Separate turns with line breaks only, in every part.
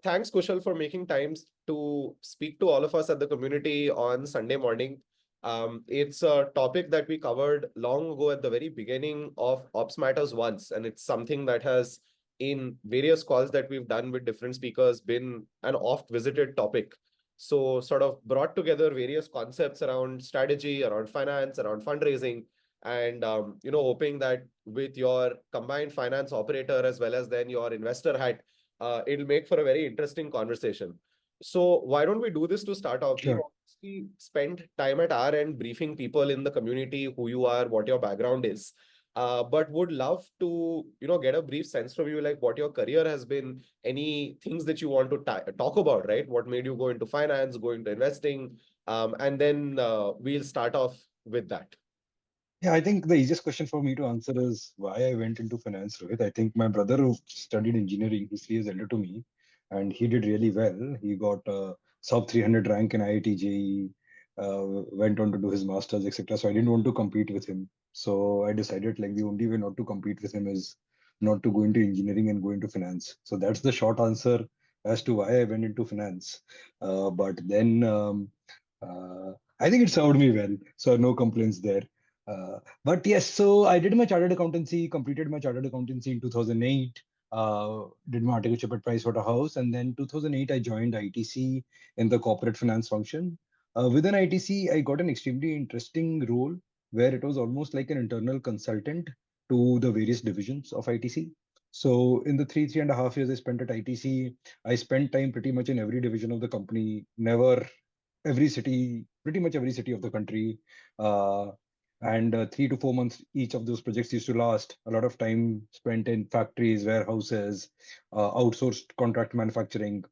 Thanks, Kushal, for making times to speak to all of us at the community on Sunday morning. It's a topic that we covered long ago at the very beginning of Ops Matters once, and it's something that has, in various calls that we've done with different speakers, been an oft visited topic. So, sort of brought together various concepts around strategy, around finance, around fundraising, and hoping that with your combined finance operator as well as then your investor hat, it'll make for a very interesting conversation. So why don't we do this to start off? We've
Sure.
obviously spent time at our end briefing people in the community who you are, what your background is. But would love to, get a brief sense from you, like what your career has been, any things that you want to talk about, right? What made you go into finance, go into investing, and then we'll start off with that.
Yeah, I think the easiest question for me to answer is why I went into finance, Rohit. I think my brother who studied engineering, he's 3 years elder to me, and he did really well. He got a sub 300 rank in IIT JEE, went on to do his masters, etc. So I didn't want to compete with him. So I decided like the only way not to compete with him is not to go into engineering and go into finance. So that's the short answer as to why I went into finance. But then I think it served me well. So no complaints there. But yes, so I did my chartered accountancy, completed my chartered accountancy in 2008, did my articleship at Pricewaterhouse, and then 2008 I joined ITC in the corporate finance function. Within ITC, I got an extremely interesting role where it was almost like an internal consultant to the various divisions of ITC. So in the 3.5 years I spent at ITC, I spent time pretty much in every division of the company, never every city, pretty much every city of the country. Uh, and 3 to 4 months each of those projects used to last. A lot of time spent in factories, warehouses, outsourced contract manufacturing,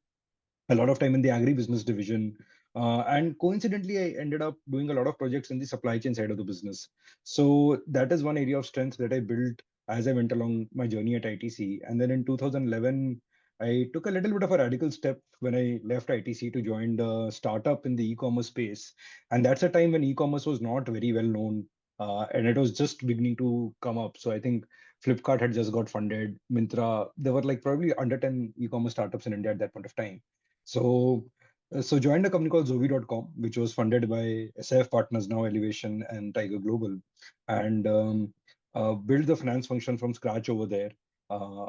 a lot of time in the agribusiness division. And coincidentally, I ended up doing a lot of projects in the supply chain side of the business. So that is one area of strength that I built as I went along my journey at ITC. And then in 2011, I took a little bit of a radical step when I left ITC to join the startup in the e-commerce space. And that's a time when e-commerce was not very well known. And it was just beginning to come up. So I think Flipkart had just got funded, Myntra, there were like probably under 10 e-commerce startups in India at that point of time. So, so joined a company called Zovi.com, which was funded by SIF Partners, now Elevation and Tiger Global, and built the finance function from scratch over there.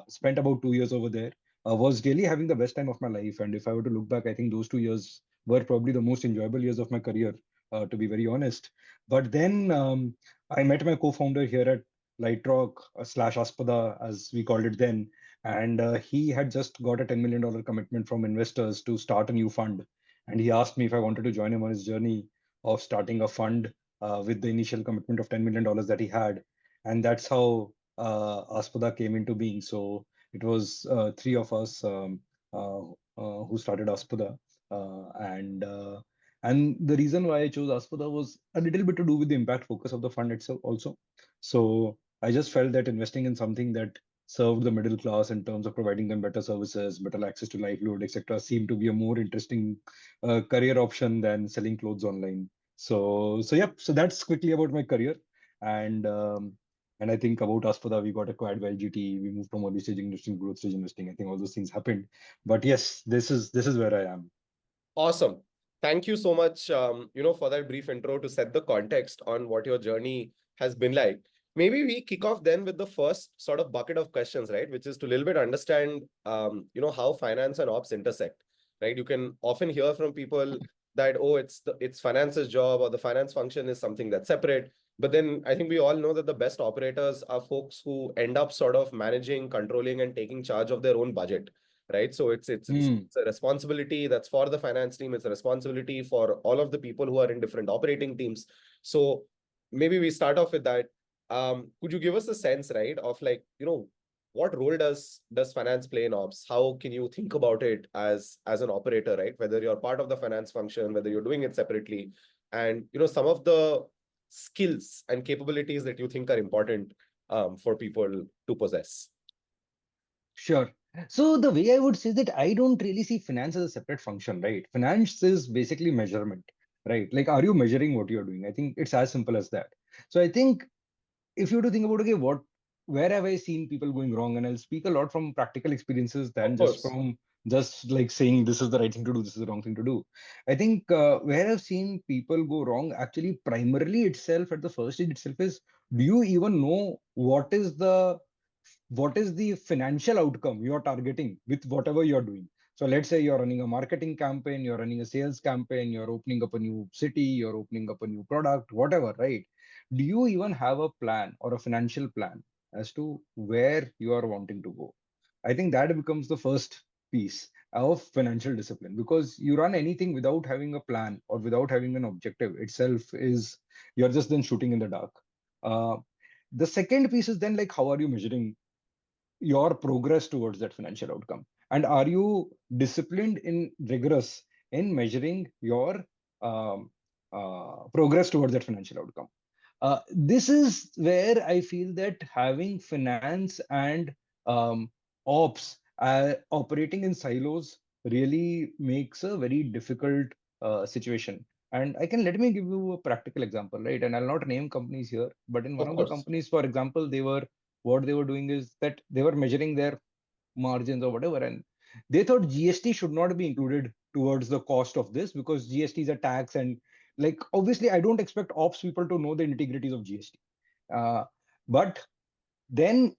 Spent about 2 years over there. Was really having the best time of my life. And if I were to look back, I think those 2 years were probably the most enjoyable years of my career, to be very honest. But then I met my co-founder here at Lightrock slash Aspada, as we called it then, and he had just got a $10 million commitment from investors to start a new fund. And he asked me if I wanted to join him on his journey of starting a fund with the initial commitment of $10 million that he had. And that's how Aspada came into being. So it was three of us who started Aspada. And the reason why I chose Aspada was a little bit to do with the impact focus of the fund itself also. So I just felt that investing in something that served the middle class in terms of providing them better services, better access to livelihood, etc., seemed to be a more interesting career option than selling clothes online. So yep. So that's quickly about my career, and and I think about Aspada, we got acquired by LGT. We moved from early stage investing, growth stage investing. I think all those things happened, but yes, this is where I am.
Awesome. Thank you so much, for that brief intro to set the context on what your journey has been like. Maybe we kick off then with the first sort of bucket of questions, right? Which is to a little bit understand, how finance and ops intersect, right? You can often hear from people that, oh, it's finance's job or the finance function is something that's separate. But then I think we all know that the best operators are folks who end up sort of managing, controlling, and taking charge of their own budget, right? So
Hmm.
it's a responsibility that's for the finance team. It's a responsibility for all of the people who are in different operating teams. So maybe we start off with that. Could you give us a sense, right, of like, what role does finance play in ops? How can you think about it as an operator, right? Whether you're part of the finance function, whether you're doing it separately, and some of the skills and capabilities that you think are important for people to possess.
Sure. So the way I would say that I don't really see finance as a separate function, right? Finance is basically measurement, right? Like, are you measuring what you're doing? I think it's as simple as that. So I think if you were to think about, okay, where have I seen people going wrong? And I'll speak a lot from practical experiences
Of
than just
course.
from just like saying this is the right thing to do, this is the wrong thing to do. I think where I've seen people go wrong actually primarily itself at the first stage itself is, do you even know what is the financial outcome you're targeting with whatever you're doing? So let's say you're running a marketing campaign, you're running a sales campaign, you're opening up a new city, you're opening up a new product, whatever, right? Do you even have a plan or a financial plan as to where you are wanting to go? I think that becomes the first piece of financial discipline, because you run anything without having a plan or without having an objective itself is, you're just then shooting in the dark. Uh, the second piece is then like, how are you measuring your progress towards that financial outcome? And are you disciplined in rigorous in measuring your um, progress towards that financial outcome? This is where I feel that having finance and ops operating in silos really makes a very difficult situation. And I can, let me give you a practical example, right? And I'll not name companies here, but in one
Of
of the
course.
companies, for example, what they were doing is that they were measuring their margins or whatever, and they thought GST should not be included towards the cost of this because GST is a tax, and like obviously I don't expect ops people to know the integrities of GST. But then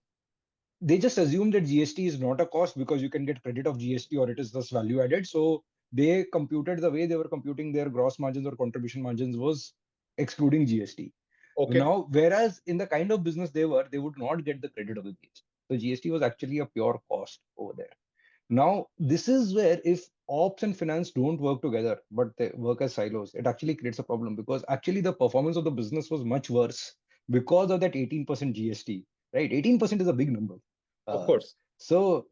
they just assume that GST is not a cost because you can get credit of GST or it is thus value added. So they computed, the way they were computing their gross margins or contribution margins was excluding GST.
Okay.
Now, whereas in the kind of business they were, they would not get the credit of the GST. So GST was actually a pure cost over there. Now, this is where if ops and finance don't work together, but they work as silos, it actually creates a problem, because actually the performance of the business was much worse because of that 18% GST, right? 18% is a big number.
Of
Uh,
course.
so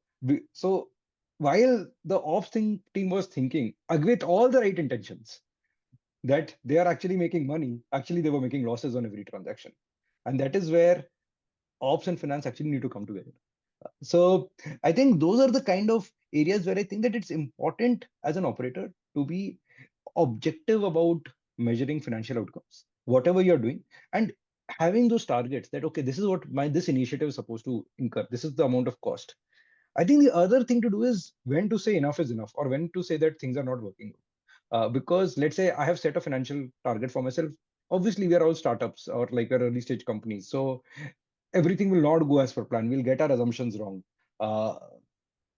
while the ops team was thinking with all the right intentions that they are actually making money, actually they were making losses on every transaction. And that is where ops and finance actually need to come together. So I think those are the kind of areas where I think that it's important as an operator to be objective about measuring financial outcomes, whatever you're doing, and having those targets that, okay, this is what this initiative is supposed to incur. This is the amount of cost. I think the other thing to do is when to say enough is enough, or when to say that things are not working. Because let's say I have set a financial target for myself. Obviously, we are all startups or like we're early stage companies. So everything will not go as per plan. We'll get our assumptions wrong. Uh,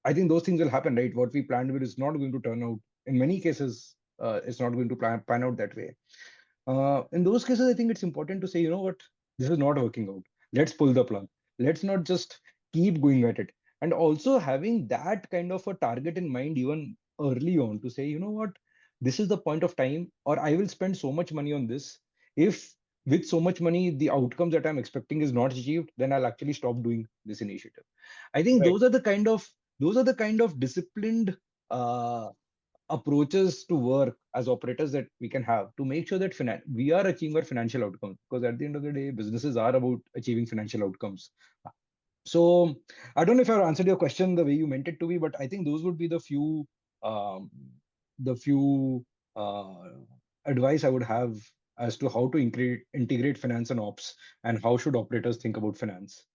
I think those things will happen, right? What we planned with is not going to turn out. In many cases, it's not going to pan out that way. In those cases, I think it's important to say, you know what, this is not working out. Let's pull the plug. Let's not just keep going at it. And also having that kind of a target in mind, even early on, to say, you know what, this is the point of time, or I will spend so much money on this. If with so much money, the outcomes that I'm expecting is not achieved, then I'll actually stop doing this initiative. I think
Right.
those are the kind of disciplined uh, approaches to work as operators that we can have to make sure that we are achieving our financial outcomes, because at the end of the day businesses are about achieving financial outcomes. So I don't know if I've answered your question the way you meant it to be, but I think those would be um, the few uh, advice I would have as to how to integrate finance and ops, and how should operators think about finance.